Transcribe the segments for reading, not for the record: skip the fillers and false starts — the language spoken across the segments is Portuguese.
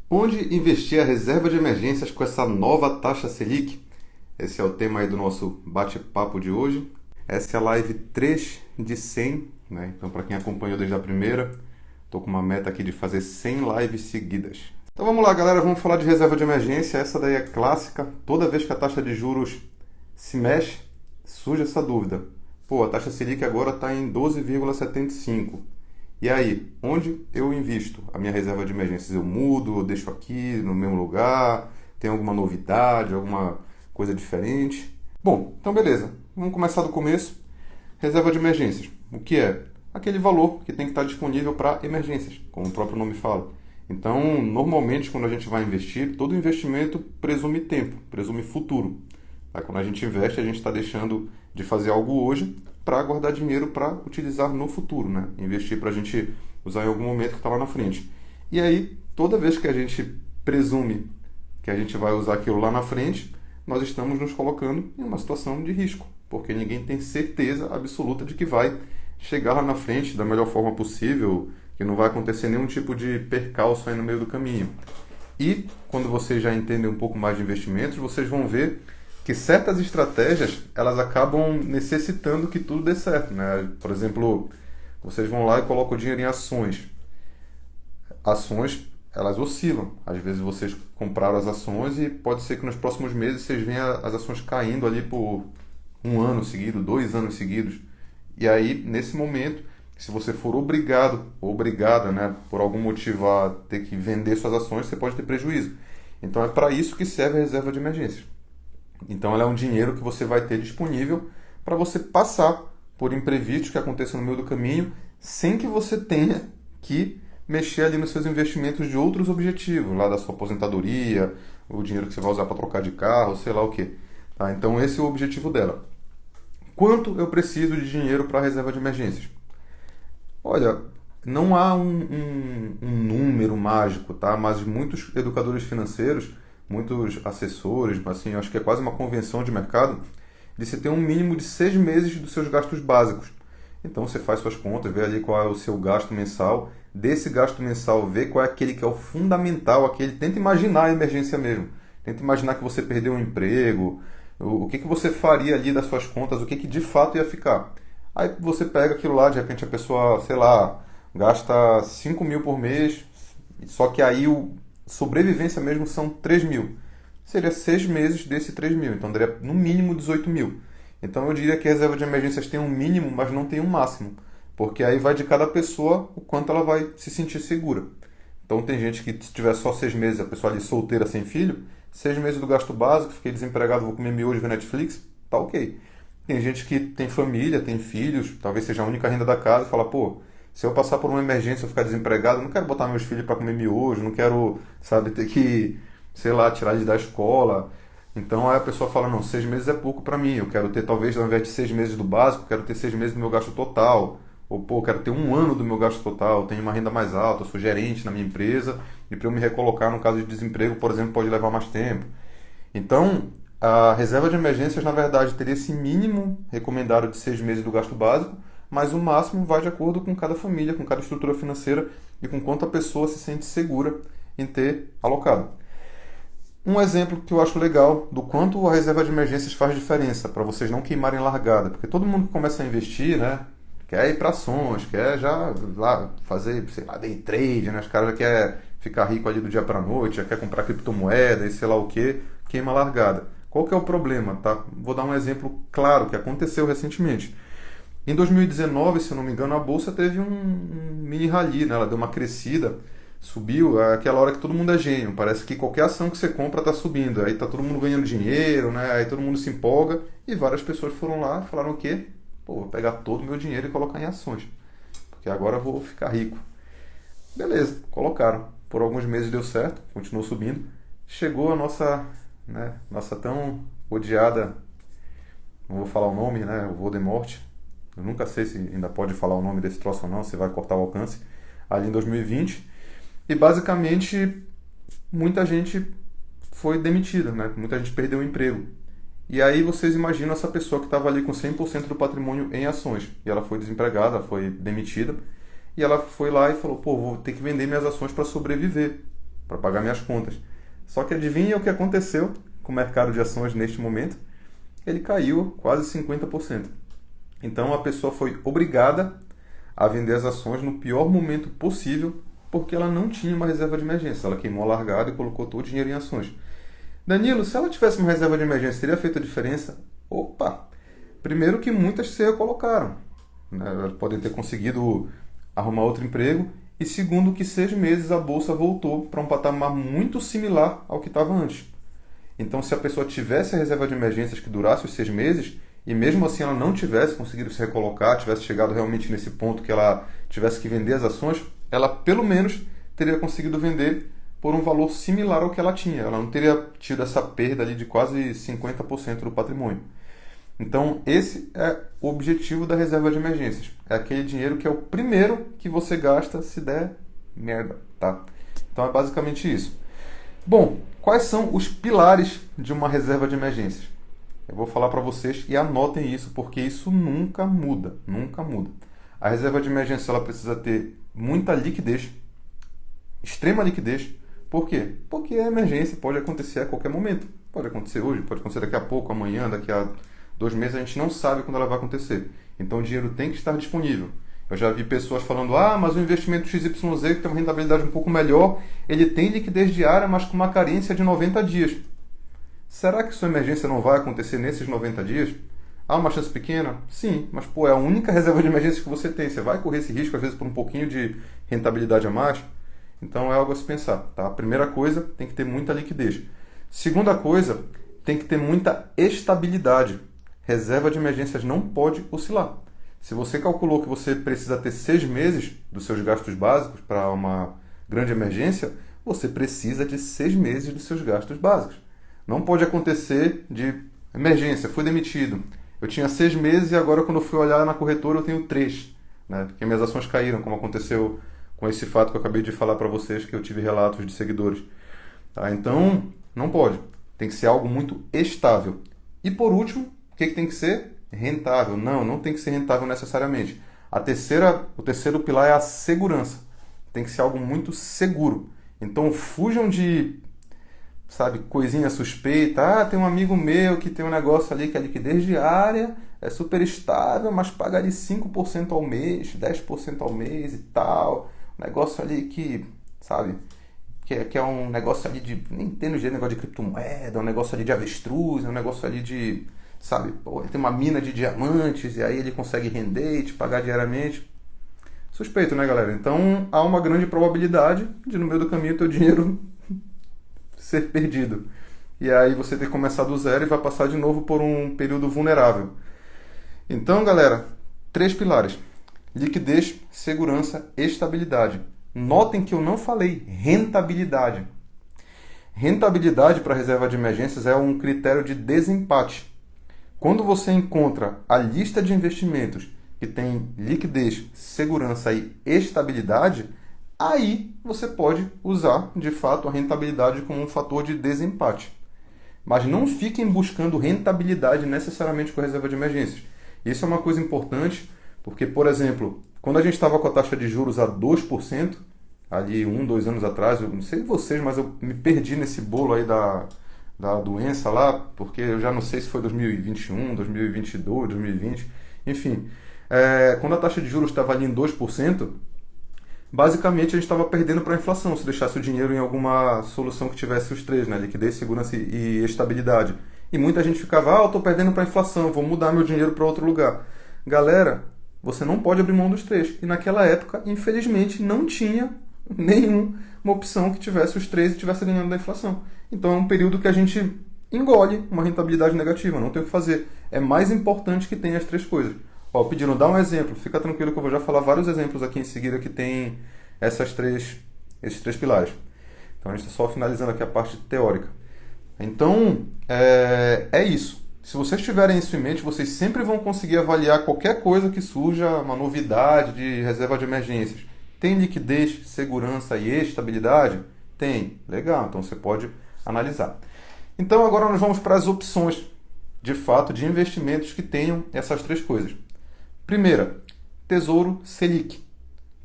Onde investir a reserva de emergências com essa nova taxa Selic? Esse é o tema aí do nosso bate-papo de hoje. Essa é a live 3 de 100, né? Então, para quem acompanhou desde a primeira, estou com uma meta aqui de fazer 100 lives seguidas. Então vamos lá, galera, vamos falar de reserva de emergência. Essa daí é clássica. Toda vez que a taxa de juros se mexe, surge essa dúvida. Pô, a taxa Selic agora está em 12,75. E aí, onde eu invisto a minha reserva de emergências? Eu mudo, eu deixo aqui no mesmo lugar? Tem alguma novidade, alguma coisa diferente? Bom, então beleza. Vamos começar do começo. Reserva de emergências. O que é? Aquele valor que tem que estar disponível para emergências, como o próprio nome fala. Então, normalmente, quando a gente vai investir, todo investimento presume tempo, presume futuro. Aí, quando a gente investe, a gente está deixando de fazer algo hoje para guardar dinheiro para utilizar no futuro, né? Investir para a gente usar em algum momento que está lá na frente. E aí, toda vez que a gente presume que a gente vai usar aquilo lá na frente, nós estamos nos colocando em uma situação de risco, porque ninguém tem certeza absoluta de que vai chegar lá na frente da melhor forma possível, que não vai acontecer nenhum tipo de percalço aí no meio do caminho. E quando vocês já entendem um pouco mais de investimentos, vocês vão ver que certas estratégias elas acabam necessitando que tudo dê certo, né? Por exemplo, vocês vão lá e colocam o dinheiro em ações. Ações, elas oscilam. Às vezes vocês compraram as ações e pode ser que nos próximos meses vocês venham as ações caindo ali por um ano seguido, 2 anos seguidos. E aí, nesse momento, se você for obrigado ou obrigada, né, por algum motivo a ter que vender suas ações, você pode ter prejuízo. Então é para isso que serve a reserva de emergência. Então ela é um dinheiro que você vai ter disponível para você passar por imprevistos que aconteçam no meio do caminho, sem que você tenha que mexer ali nos seus investimentos de outros objetivos, lá da sua aposentadoria, o dinheiro que você vai usar para trocar de carro, sei lá o que. Tá? Então esse é o objetivo dela. Quanto eu preciso de dinheiro para a reserva de emergências? Olha, não há um número mágico, tá? Mas muitos educadores financeiros, muitos assessores, assim, eu acho que é quase uma convenção de mercado, de se ter um mínimo de 6 meses dos seus gastos básicos. Então você faz suas contas, vê ali qual é o seu gasto mensal, desse gasto mensal vê qual é aquele que é o fundamental, aquele, tenta imaginar a emergência mesmo. Tenta imaginar que você perdeu um emprego, o que você faria ali das suas contas, o que de fato ia ficar. Aí você pega aquilo lá, de repente a pessoa, sei lá, gasta 5 mil por mês, só que aí o sobrevivência mesmo são 3 mil. Seria 6 meses desse 3 mil, então daria no mínimo 18 mil. Então eu diria que a reserva de emergências tem um mínimo, mas não tem um máximo. Porque aí vai de cada pessoa o quanto ela vai se sentir segura. Então tem gente que se tiver só 6 meses, a pessoa ali solteira sem filho, 6 meses do gasto básico, fiquei desempregado, vou comer miojo e ver Netflix, tá ok. Tem gente que tem família, tem filhos, talvez seja a única renda da casa e fala, pô, se eu passar por uma emergência eu ficar desempregado, eu não quero botar meus filhos para comer miojo, não quero, sabe, ter que, sei lá, tirar eles da escola. Então aí a pessoa fala, não, 6 meses é pouco para mim, eu quero ter talvez ao invés de 6 meses do básico, eu quero ter 6 meses do meu gasto total. Ou, pô, eu quero ter um ano do meu gasto total, eu tenho uma renda mais alta, eu sou gerente na minha empresa, e para eu me recolocar no caso de desemprego, por exemplo, pode levar mais tempo. Então, a reserva de emergências, na verdade, teria esse mínimo recomendado de 6 meses do gasto básico, mas o máximo vai de acordo com cada família, com cada estrutura financeira e com quanto a pessoa se sente segura em ter alocado. Um exemplo que eu acho legal do quanto a reserva de emergências faz diferença para vocês não queimarem largada, porque todo mundo que começa a investir, né, quer ir para ações, quer já lá fazer, sei lá, day trade, né, os caras já querem ficar rico ali do dia para noite, já quer comprar criptomoeda e sei lá o que, queima largada. Qual que é o problema, tá? Vou dar um exemplo claro que aconteceu recentemente. Em 2019, se eu não me engano, a bolsa teve um mini rally, né? Ela deu uma crescida, subiu, é aquela hora que todo mundo é gênio. Parece que qualquer ação que você compra está subindo. Aí tá todo mundo ganhando dinheiro, né? Aí todo mundo se empolga e várias pessoas foram lá e falaram o quê? Pô, vou pegar todo o meu dinheiro e colocar em ações, porque agora eu vou ficar rico. Beleza, colocaram. Por alguns meses deu certo, continuou subindo. Chegou a nossa, né, nossa tão odiada, não vou falar o nome, né? O Voldemort. Eu nunca sei se ainda pode falar o nome desse troço ou não, se vai cortar o alcance. Ali em 2020. E basicamente muita gente foi demitida, né? Muita gente perdeu o emprego. E aí vocês imaginam essa pessoa que estava ali com 100% do patrimônio em ações. E ela foi desempregada, foi demitida. E ela foi lá e falou, pô, vou ter que vender minhas ações para sobreviver. para pagar minhas contas. Só que adivinha o que aconteceu com o mercado de ações neste momento? Ele caiu quase 50%. Então a pessoa foi obrigada a vender as ações no pior momento possível, porque ela não tinha uma reserva de emergência. Ela queimou a largada e colocou todo o dinheiro em ações. Danilo, se ela tivesse uma reserva de emergência, teria feito a diferença? Opa! Primeiro que muitas se recolocaram, né? Elas podem ter conseguido arrumar outro emprego. E segundo que 6 meses a bolsa voltou para um patamar muito similar ao que estava antes. Então, se a pessoa tivesse a reserva de emergências que durasse os 6 meses, e mesmo assim ela não tivesse conseguido se recolocar, tivesse chegado realmente nesse ponto que ela tivesse que vender as ações, ela pelo menos teria conseguido vender por um valor similar ao que ela tinha. Ela não teria tido essa perda ali de quase 50% do patrimônio. Então, esse é o objetivo da reserva de emergências. É aquele dinheiro que é o primeiro que você gasta se der merda, tá? Então, é basicamente isso. Bom, quais são os pilares de uma reserva de emergências? Eu vou falar para vocês e anotem isso, porque isso nunca muda, nunca muda. A reserva de emergência ela precisa ter muita liquidez, extrema liquidez. Por quê? Porque a emergência pode acontecer a qualquer momento. Pode acontecer hoje, pode acontecer daqui a pouco, amanhã, daqui a 2 meses, a gente não sabe quando ela vai acontecer. Então o dinheiro tem que estar disponível. Eu já vi pessoas falando, mas o investimento XYZ, que tem uma rentabilidade um pouco melhor, ele tem liquidez diária, mas com uma carência de 90 dias. Será que sua emergência não vai acontecer nesses 90 dias? Há uma chance pequena? Sim, mas é a única reserva de emergência que você tem. Você vai correr esse risco, às vezes, por um pouquinho de rentabilidade a mais? Então é algo a se pensar, tá? Primeira coisa, tem que ter muita liquidez. Segunda coisa, tem que ter muita estabilidade. Reserva de emergências não pode oscilar. Se você calculou que você precisa ter 6 meses dos seus gastos básicos para uma grande emergência, você precisa de 6 meses dos seus gastos básicos. Não pode acontecer de emergência, fui demitido. Eu tinha 6 meses e agora quando eu fui olhar na corretora eu tenho 3, né? Porque minhas ações caíram, como aconteceu com esse fato que eu acabei de falar para vocês, que eu tive relatos de seguidores. Tá? Então, não pode. Tem que ser algo muito estável. E por último, o que tem que ser? Rentável. Não tem que ser rentável necessariamente. O terceiro pilar é a segurança. Tem que ser algo muito seguro. Então fujam de, coisinha suspeita. Tem um amigo meu que tem um negócio ali que é liquidez diária, é super estável, mas paga ali 5% ao mês, 10% ao mês e tal. Um negócio ali que é um negócio ali de, nem entendo de negócio de criptomoeda, um negócio ali de avestruz, um negócio ali de, ele tem uma mina de diamantes e aí ele consegue render e te pagar diariamente. Suspeito, né, galera? Então há uma grande probabilidade de no meio do caminho teu dinheiro ser perdido. E aí você ter que começar do zero e vai passar de novo por um período vulnerável. Então, galera, 3 pilares: liquidez, segurança, estabilidade. Notem que eu não falei rentabilidade. Rentabilidade para reserva de emergências é um critério de desempate. Quando você encontra a lista de investimentos que tem liquidez, segurança e estabilidade, aí você pode usar, de fato, a rentabilidade como um fator de desempate. Mas não fiquem buscando rentabilidade necessariamente com a reserva de emergências. Isso é uma coisa importante, porque, por exemplo, quando a gente estava com a taxa de juros a 2%, ali 2 anos atrás, eu não sei vocês, mas eu me perdi nesse bolo aí da doença lá, porque eu já não sei se foi 2021, 2022, 2020, enfim. Quando a taxa de juros estava ali em 2%, basicamente a gente estava perdendo para a inflação, se deixasse o dinheiro em alguma solução que tivesse os 3, né? Liquidez, segurança e estabilidade. E muita gente ficava, eu estou perdendo para a inflação, vou mudar meu dinheiro para outro lugar. Galera, você não pode abrir mão dos 3. E naquela época, infelizmente, não tinha nenhuma opção que tivesse os 3 e estivesse ganhando da inflação. Então é um período que a gente engole uma rentabilidade negativa, não tem o que fazer. É mais importante que tenha as 3 coisas. Pedindo, dá um exemplo, fica tranquilo que eu vou já falar vários exemplos aqui em seguida que tem esses 3 pilares. Então a gente está só finalizando aqui a parte teórica. Então, é isso. Se vocês tiverem isso em mente, vocês sempre vão conseguir avaliar qualquer coisa que surja, uma novidade de reserva de emergências. Tem liquidez, segurança e estabilidade? Tem. Legal, então você pode analisar. Então agora nós vamos para as opções, de fato, de investimentos que tenham essas 3 coisas. Primeira, Tesouro Selic.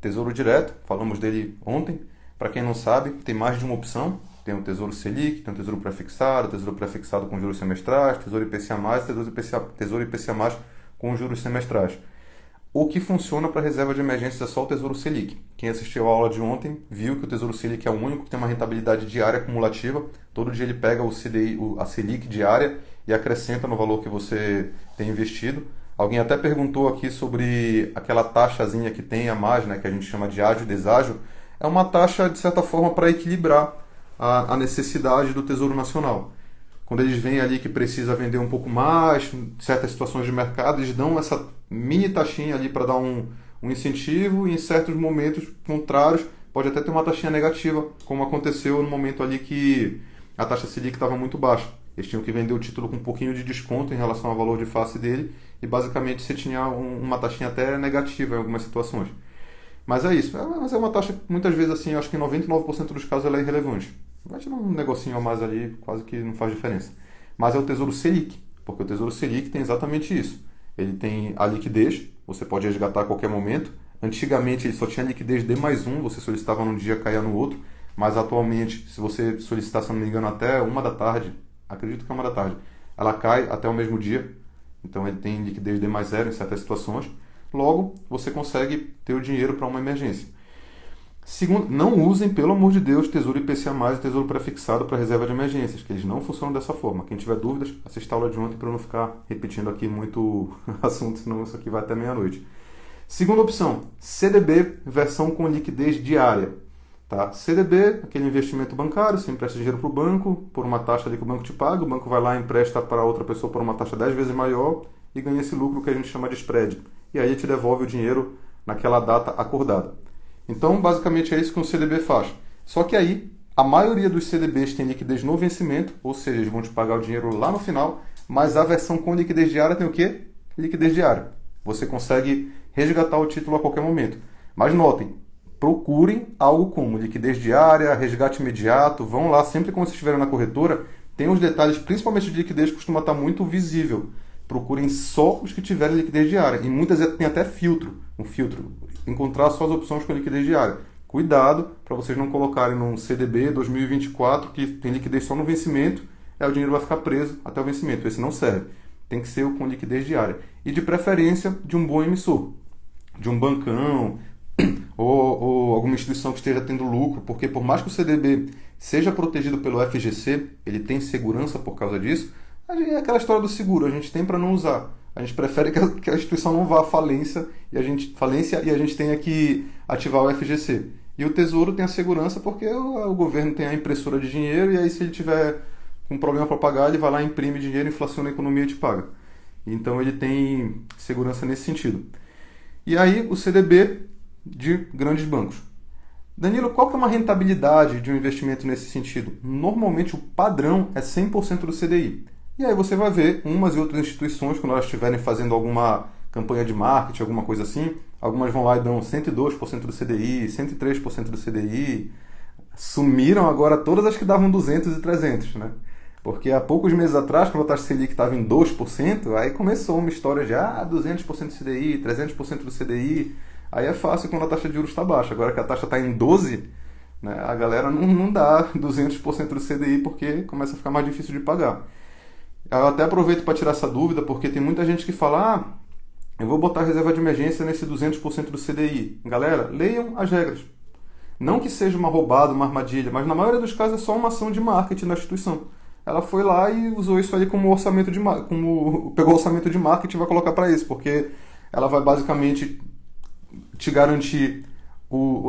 Tesouro Direto, falamos dele ontem. para quem não sabe, tem mais de uma opção. Tem o Tesouro Selic, tem o Tesouro Prefixado com juros semestrais, Tesouro IPCA+, Tesouro IPCA+, com juros semestrais. O que funciona para reserva de emergência é só o Tesouro Selic. Quem assistiu a aula de ontem viu que o Tesouro Selic é o único que tem uma rentabilidade diária acumulativa. Todo dia ele pega o CDI, a Selic diária e acrescenta no valor que você tem investido. Alguém até perguntou aqui sobre aquela taxazinha que tem a mais, né, que a gente chama de ágio e deságio. É uma taxa, de certa forma, para equilibrar a necessidade do Tesouro Nacional. Quando eles veem ali que precisa vender um pouco mais, em certas situações de mercado, eles dão essa mini taxinha ali para dar um incentivo, e em certos momentos contrários pode até ter uma taxinha negativa, como aconteceu no momento ali que a taxa Selic estava muito baixa. Eles tinham que vender o título com um pouquinho de desconto em relação ao valor de face dele, e basicamente você tinha uma taxinha até negativa em algumas situações. Mas é isso. Mas é uma taxa que muitas vezes, assim, eu acho que em 99% dos casos ela é irrelevante. Vai tirar um negocinho a mais ali, quase que não faz diferença. Mas é o Tesouro Selic, porque o Tesouro Selic tem exatamente isso. Ele tem a liquidez, você pode resgatar a qualquer momento. Antigamente ele só tinha liquidez D+1, você solicitava num dia, caía no outro. Mas atualmente, se você solicitar, se não me engano, até 1 da tarde, acredito que é 1 da tarde, ela cai até o mesmo dia. Então ele tem liquidez D+0 em certas situações. Logo, você consegue ter o dinheiro para uma emergência. Segundo, não usem, pelo amor de Deus, Tesouro IPCA+, e Tesouro Prefixado para reserva de emergências, que eles não funcionam dessa forma. Quem tiver dúvidas, assista a aula de ontem para eu não ficar repetindo aqui muito assunto, senão isso aqui vai até meia-noite. Segunda opção, CDB, versão com liquidez diária. Tá? CDB, aquele investimento bancário, você empresta dinheiro para o banco, por uma taxa ali que o banco te paga, o banco vai lá e empresta para outra pessoa por uma taxa 10 vezes maior e ganha esse lucro que a gente chama de spread. E aí te devolve o dinheiro naquela data acordada. Então, basicamente é isso que um CDB faz. Só que aí, a maioria dos CDBs tem liquidez no vencimento, ou seja, eles vão te pagar o dinheiro lá no final, mas a versão com liquidez diária tem o quê? Liquidez diária. Você consegue resgatar o título a qualquer momento. Mas notem, procurem algo como liquidez diária, resgate imediato, vão lá, sempre que vocês estiverem na corretora, tem os detalhes, principalmente de liquidez, que costuma estar muito visível. Procurem só os que tiverem liquidez diária. E muitas vezes tem até um filtro. Encontrar só as opções com liquidez diária. Cuidado para vocês não colocarem num CDB 2024 que tem liquidez só no vencimento, aí o dinheiro vai ficar preso até o vencimento. Esse não serve. Tem que ser o com liquidez diária. E de preferência de um bom emissor. De um bancão ou alguma instituição que esteja tendo lucro, porque por mais que o CDB seja protegido pelo FGC, ele tem segurança por causa disso. É aquela história do seguro, a gente tem para não usar. A gente prefere que a instituição não vá à falência e a gente tenha que ativar o FGC. E o Tesouro tem a segurança porque o governo tem a impressora de dinheiro, e aí se ele tiver um problema para pagar, ele vai lá, imprime dinheiro, inflaciona a economia e te paga. Então ele tem segurança nesse sentido. E aí o CDB de grandes bancos. Danilo, qual que é uma rentabilidade de um investimento nesse sentido? Normalmente o padrão é 100% do CDI. E aí você vai ver umas e outras instituições, quando elas estiverem fazendo alguma campanha de marketing, alguma coisa assim, algumas vão lá e dão 102% do CDI, 103% do CDI. Sumiram agora todas as que davam 200 e 300, né? Porque há poucos meses atrás, quando a taxa Selic estava em 2%, aí começou uma história de 200% do CDI, 300% do CDI. Aí é fácil quando a taxa de juros está baixa. Agora que a taxa está em 12%, né, a galera não dá 200% do CDI porque começa a ficar mais difícil de pagar. Eu até aproveito para tirar essa dúvida, porque tem muita gente que fala, eu vou botar reserva de emergência nesse 200% do CDI. Galera, leiam as regras. Não que seja uma roubada, uma armadilha, mas na maioria dos casos é só uma ação de marketing da instituição. Ela foi lá e usou isso ali como orçamento de pegou o orçamento de marketing e vai colocar para isso, porque ela vai basicamente te garantir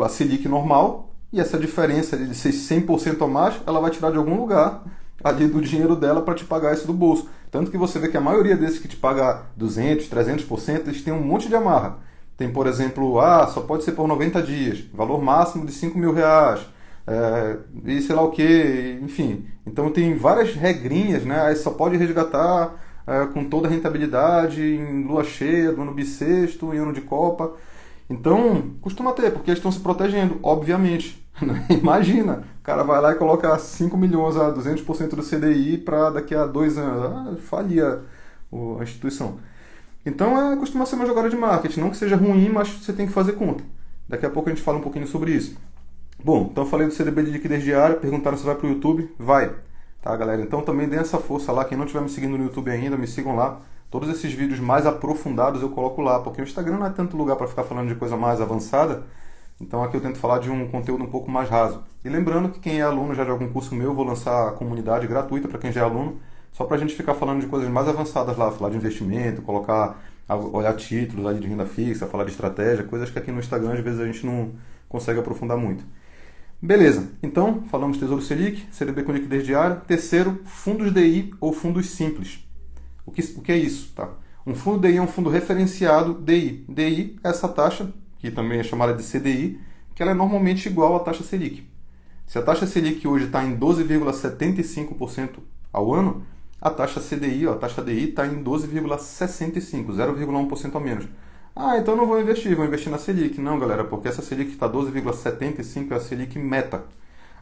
a Selic normal, e essa diferença de ser 100% a mais, ela vai tirar de algum lugar ali do dinheiro dela para te pagar isso do bolso. Tanto que você vê que a maioria desses que te paga 200%, 300%, eles têm um monte de amarra. Tem, por exemplo, só pode ser por 90 dias, valor máximo de R$5.000, e sei lá o que, enfim. Então tem várias regrinhas, né? Aí só pode resgatar com toda a rentabilidade em lua cheia, do ano bissexto, em ano de Copa. Então, costuma ter, porque eles estão se protegendo, obviamente. Imagina, o cara vai lá e coloca 5 milhões a 200% do CDI para daqui a 2 anos. Falia a instituição. Então, costuma ser uma jogada de marketing. Não que seja ruim, mas você tem que fazer conta. Daqui a pouco a gente fala um pouquinho sobre isso. Bom, então eu falei do CDB de liquidez diária, perguntaram se vai para o YouTube. Vai, tá, galera? Então também dê essa força lá. Quem não estiver me seguindo no YouTube ainda, me sigam lá. Todos esses vídeos mais aprofundados eu coloco lá, porque o Instagram não é tanto lugar para ficar falando de coisa mais avançada. Então aqui eu tento falar de um conteúdo um pouco mais raso. E lembrando que quem é aluno já de algum curso meu, eu vou lançar a comunidade gratuita para quem já é aluno, só para a gente ficar falando de coisas mais avançadas lá, falar de investimento, olhar títulos ali de renda fixa, falar de estratégia, coisas que aqui no Instagram às vezes a gente não consegue aprofundar muito. Beleza, então falamos Tesouro Selic, CDB com liquidez diária. Terceiro, fundos DI ou fundos simples. O que é isso? Tá? Um fundo DI é um fundo referenciado DI. DI é essa taxa, que também é chamada de CDI, que ela é normalmente igual à taxa Selic. Se a taxa Selic hoje está em 12,75% ao ano, a taxa CDI, a taxa DI, está em 12,65%, 0,1% a menos. Ah, então não vou investir na Selic. Não, galera, porque essa Selic está 12,75% é a Selic meta.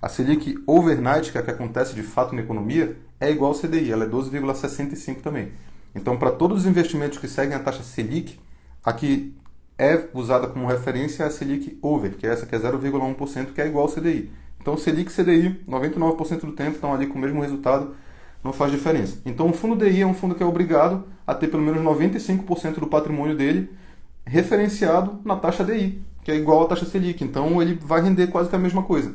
A Selic overnight, que é a que acontece de fato na economia, é igual ao CDI, ela é 12,65% também. Então, para todos os investimentos que seguem a taxa Selic, a que é usada como referência é a Selic over, que é essa que é 0,1%, que é igual ao CDI. Então, Selic e CDI, 99% do tempo, estão ali com o mesmo resultado, não faz diferença. Então, o fundo DI é um fundo que é obrigado a ter pelo menos 95% do patrimônio dele referenciado na taxa DI, que é igual à taxa Selic. Então, ele vai render quase que a mesma coisa.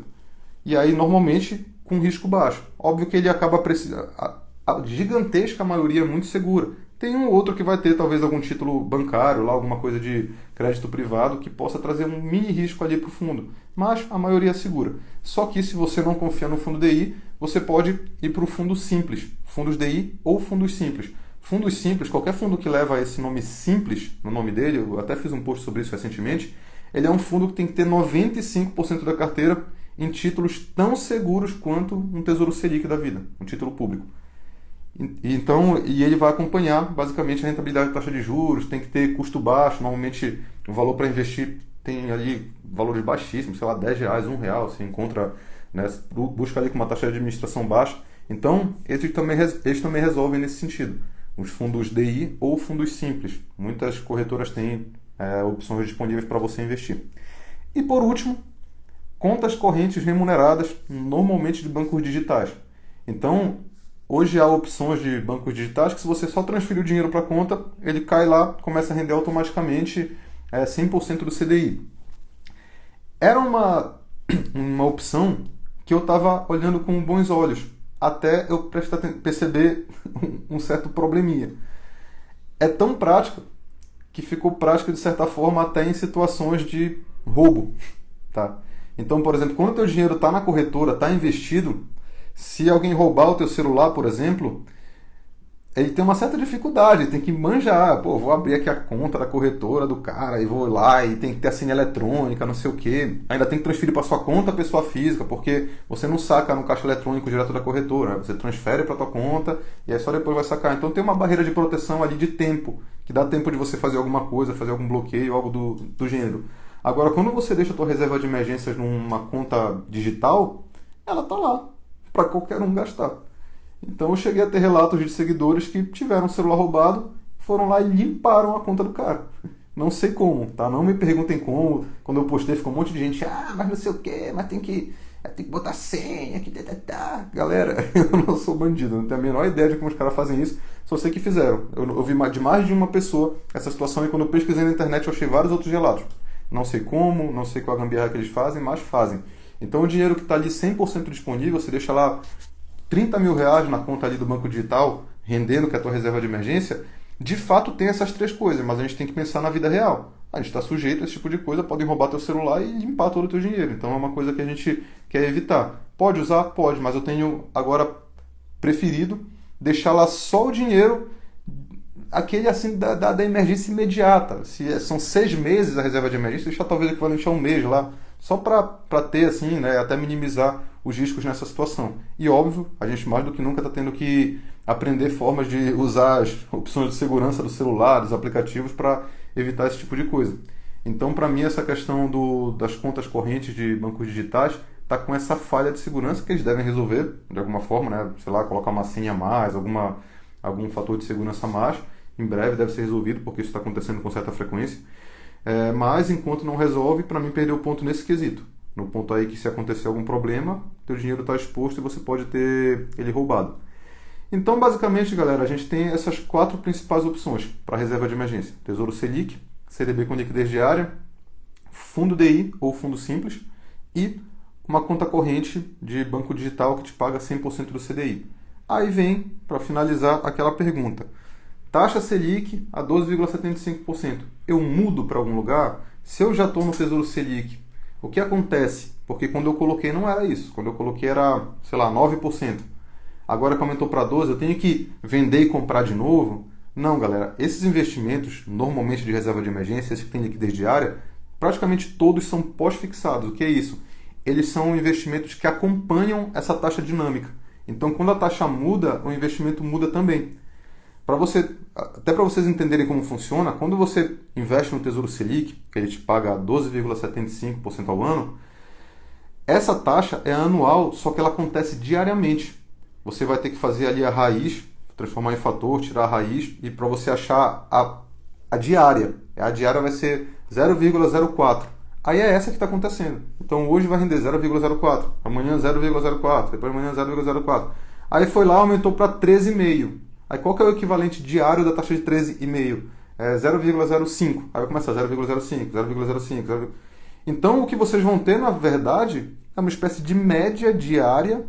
E aí, normalmente, com risco baixo. Óbvio que ele acaba precisando... A gigantesca maioria é muito segura. Tem um outro que vai ter talvez algum título bancário, lá, alguma coisa de crédito privado que possa trazer um mini risco ali para o fundo. Mas a maioria é segura. Só que se você não confia no fundo DI, você pode ir para o fundo simples. Fundos DI ou fundos simples. Fundos simples, qualquer fundo que leva esse nome simples no nome dele, eu até fiz um post sobre isso recentemente, ele é um fundo que tem que ter 95% da carteira em títulos tão seguros quanto um Tesouro Selic da vida, um título público. Então, e ele vai acompanhar basicamente a rentabilidade da taxa de juros, tem que ter custo baixo, normalmente o valor para investir tem ali valores baixíssimos, sei lá, R$10, R$1, você encontra, né, busca ali com uma taxa de administração baixa. Então, eles também resolvem nesse sentido, os fundos DI ou fundos simples. Muitas corretoras têm opções disponíveis para você investir. E por último, contas correntes remuneradas, normalmente de bancos digitais. Então, hoje há opções de bancos digitais que se você só transferir o dinheiro para a conta, ele cai lá, começa a render automaticamente 100% do CDI. Era uma opção que eu estava olhando com bons olhos, até eu perceber um certo probleminha. É tão prática que ficou prática de certa forma até em situações de roubo. Tá? Então, por exemplo, quando o teu dinheiro está na corretora, está investido, se alguém roubar o teu celular, por exemplo, ele tem uma certa dificuldade, tem que manjar. Pô, vou abrir aqui a conta da corretora do cara e vou lá e tem que ter a senha eletrônica, não sei o quê. Ainda tem que transferir para sua conta pessoa física, porque você não saca no caixa eletrônico direto da corretora. Você transfere para tua conta e aí só depois vai sacar. Então tem uma barreira de proteção ali de tempo, que dá tempo de você fazer alguma coisa, fazer algum bloqueio, algo do gênero. Agora, quando você deixa a tua reserva de emergências numa conta digital, ela tá lá, para qualquer um gastar. Então eu cheguei a ter relatos de seguidores que tiveram o celular roubado, foram lá e limparam a conta do cara. Não sei como, tá? Não me perguntem como. Quando eu postei ficou um monte de gente, mas não sei o que, mas tem que botar senha, que Galera, eu não sou bandido, não tenho a menor ideia de como os caras fazem isso, só sei que fizeram. Eu vi de mais de uma pessoa essa situação e quando eu pesquisei na internet eu achei vários outros relatos. Não sei como, não sei qual a gambiarra que eles fazem, mas fazem. Então o dinheiro que está ali 100% disponível, você deixa lá R$30 mil na conta ali do banco digital, rendendo que é a tua reserva de emergência, de fato tem essas três coisas, mas a gente tem que pensar na vida real. A gente está sujeito a esse tipo de coisa, podem roubar teu celular e limpar todo o teu dinheiro. Então é uma coisa que a gente quer evitar. Pode usar? Pode, mas eu tenho agora preferido deixar lá só o dinheiro, aquele assim da emergência imediata. Se são 6 meses a reserva de emergência, deixar talvez equivalente a um mês lá, só para ter assim, né, até minimizar os riscos nessa situação. E óbvio, a gente mais do que nunca está tendo que aprender formas de usar as opções de segurança do celular, dos aplicativos para evitar esse tipo de coisa. Então, para mim, essa questão das contas correntes de bancos digitais está com essa falha de segurança que eles devem resolver de alguma forma, né? Sei lá, colocar uma senha a mais, algum fator de segurança a mais. Em breve deve ser resolvido, porque isso está acontecendo com certa frequência. Mas enquanto não resolve, para mim perdeu o ponto nesse quesito. No ponto aí que se acontecer algum problema, teu dinheiro está exposto e você pode ter ele roubado. Então, basicamente, galera, a gente tem essas 4 principais opções para reserva de emergência. Tesouro Selic, CDB com liquidez diária, fundo DI ou fundo simples e uma conta corrente de banco digital que te paga 100% do CDI. Aí vem, para finalizar, aquela pergunta. Taxa Selic a 12,75%. Eu mudo para algum lugar? Se eu já estou no Tesouro Selic, o que acontece? Porque quando eu coloquei não era isso. Quando eu coloquei era, sei lá, 9%. Agora que aumentou para 12%, eu tenho que vender e comprar de novo? Não, galera. Esses investimentos, normalmente de reserva de emergência, esses que têm liquidez diária, praticamente todos são pós-fixados. O que é isso? Eles são investimentos que acompanham essa taxa dinâmica. Então, quando a taxa muda, o investimento muda também. Até para vocês entenderem como funciona, quando você investe no Tesouro Selic, que ele te paga 12,75% ao ano, essa taxa é anual, só que ela acontece diariamente. Você vai ter que fazer ali a raiz, transformar em fator, tirar a raiz, e para você achar a diária. A diária vai ser 0,04. Aí é essa que está acontecendo. Então hoje vai render 0,04, amanhã 0,04, depois amanhã 0,04. Aí foi lá, aumentou para 13,5. Aí qual que é o equivalente diário da taxa de 13,5? É 0,05. Aí vai começar 0,05, 0,05. Então o que vocês vão ter, na verdade, é uma espécie de média diária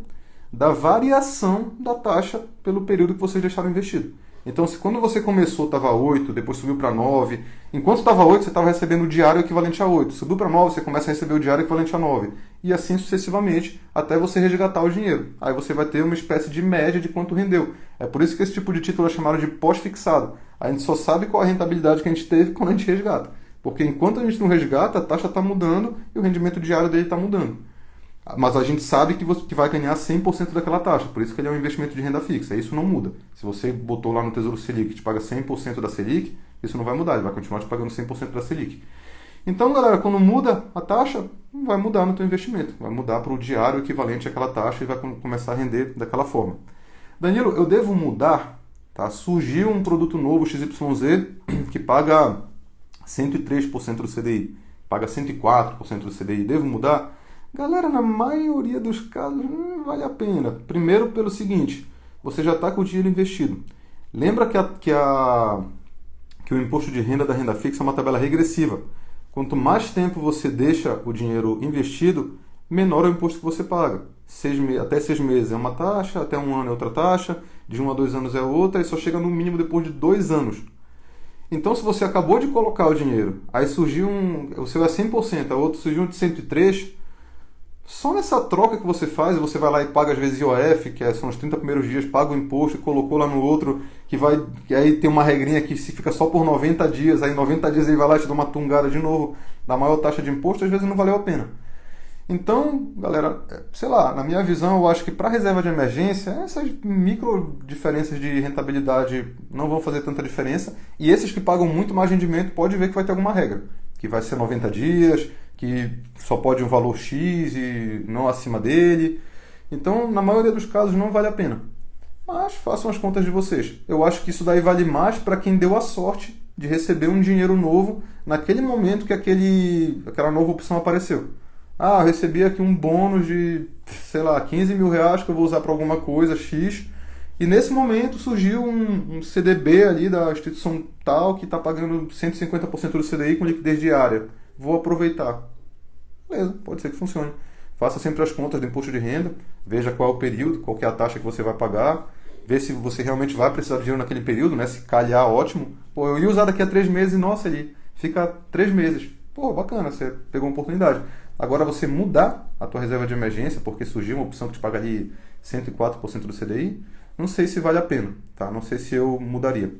da variação da taxa pelo período que vocês deixaram investido. Então, se quando você começou estava 8, depois subiu para 9, enquanto estava 8, você estava recebendo o diário equivalente a 8. Subiu para 9, você começa a receber o diário equivalente a 9. E assim sucessivamente, até você resgatar o dinheiro. Aí você vai ter uma espécie de média de quanto rendeu. É por isso que esse tipo de título é chamado de pós-fixado. A gente só sabe qual a rentabilidade que a gente teve quando a gente resgata. Porque enquanto a gente não resgata, a taxa está mudando e o rendimento diário dele está mudando. Mas a gente sabe que vai ganhar 100% daquela taxa, por isso que ele é um investimento de renda fixa, isso não muda. Se você botou lá no Tesouro Selic e te paga 100% da Selic, isso não vai mudar, ele vai continuar te pagando 100% da Selic. Então, galera, quando muda a taxa, vai mudar no teu investimento, vai mudar para o diário equivalente àquela taxa e vai começar a render daquela forma. Danilo, eu devo mudar? Tá? Surgiu um produto novo, XYZ, que paga 103% do CDI, paga 104% do CDI, devo mudar? Galera, na maioria dos casos não vale a pena. Primeiro pelo seguinte, você já está com o dinheiro investido. Lembra que o imposto de renda da renda fixa é uma tabela regressiva. Quanto mais tempo você deixa o dinheiro investido, menor é o imposto que você paga. Até 6 meses é uma taxa, até 1 ano é outra taxa, de 1 a 2 anos é outra, e só chega no mínimo depois de 2 anos. Então, se você acabou de colocar o dinheiro, aí surgiu o seu é 100%, a outro surgiu um de 103%, só nessa troca que você faz, você vai lá e paga às vezes IOF, são os 30 primeiros dias, paga o imposto e colocou lá no outro, que aí tem uma regrinha que se fica só por 90 dias, aí em 90 dias ele vai lá e te dá uma tungada de novo da maior taxa de imposto, às vezes não valeu a pena. Então, galera, sei lá, na minha visão, eu acho que para reserva de emergência, essas micro diferenças de rentabilidade não vão fazer tanta diferença, e esses que pagam muito mais rendimento, pode ver que vai ter alguma regra, que vai ser 90 dias, que só pode um valor X e não acima dele. Então, na maioria dos casos, não vale a pena. Mas façam as contas de vocês. Eu acho que isso daí vale mais para quem deu a sorte de receber um dinheiro novo naquele momento que aquela nova opção apareceu. Ah, eu recebi aqui um bônus de, sei lá, 15 mil reais que eu vou usar para alguma coisa X. E nesse momento surgiu um CDB ali da instituição tal que está pagando 150% do CDI com liquidez diária. Vou aproveitar. Beleza, pode ser que funcione. Faça sempre as contas do imposto de renda, veja qual é o período, qual que é a taxa que você vai pagar, vê se você realmente vai precisar de dinheiro naquele período, né? Se calhar, ótimo. Pô, eu ia usar daqui a 3 meses e, nossa, ele fica 3 meses. Pô, bacana, você pegou uma oportunidade. Agora, você mudar a tua reserva de emergência, porque surgiu uma opção que te paga ali 104% do CDI, não sei se vale a pena, tá? Não sei se eu mudaria.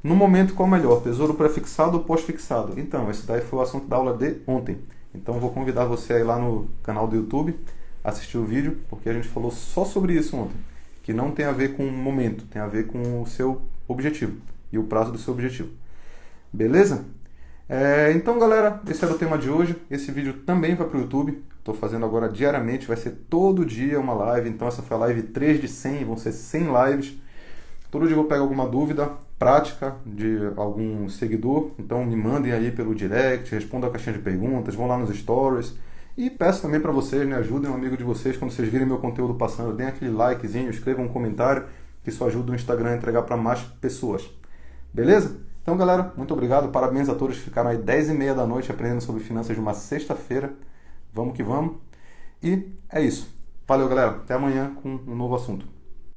No momento, qual é melhor? Tesouro pré-fixado ou pós-fixado? Então, esse daí foi o assunto da aula de ontem. Então, eu vou convidar você a ir lá no canal do YouTube, assistir o vídeo, porque a gente falou só sobre isso ontem. Que não tem a ver com o momento, tem a ver com o seu objetivo e o prazo do seu objetivo. Beleza? Então, galera, esse era o tema de hoje. Esse vídeo também vai para o YouTube. Estou fazendo agora diariamente, vai ser todo dia uma live. Então, essa foi a live 3 de 100, vão ser 100 lives. Todo dia eu vou pegar alguma dúvida prática de algum seguidor. Então, me mandem aí pelo direct, respondam a caixinha de perguntas, vão lá nos stories. E peço também para vocês, né, ajudem um amigo de vocês, quando vocês virem meu conteúdo passando, deem aquele likezinho, escrevam um comentário, que isso ajuda o Instagram a entregar para mais pessoas. Beleza? Então, galera, muito obrigado, parabéns a todos que ficaram aí 10h30 da noite aprendendo sobre finanças de uma sexta-feira. Vamos que vamos. E é isso. Valeu, galera. Até amanhã com um novo assunto.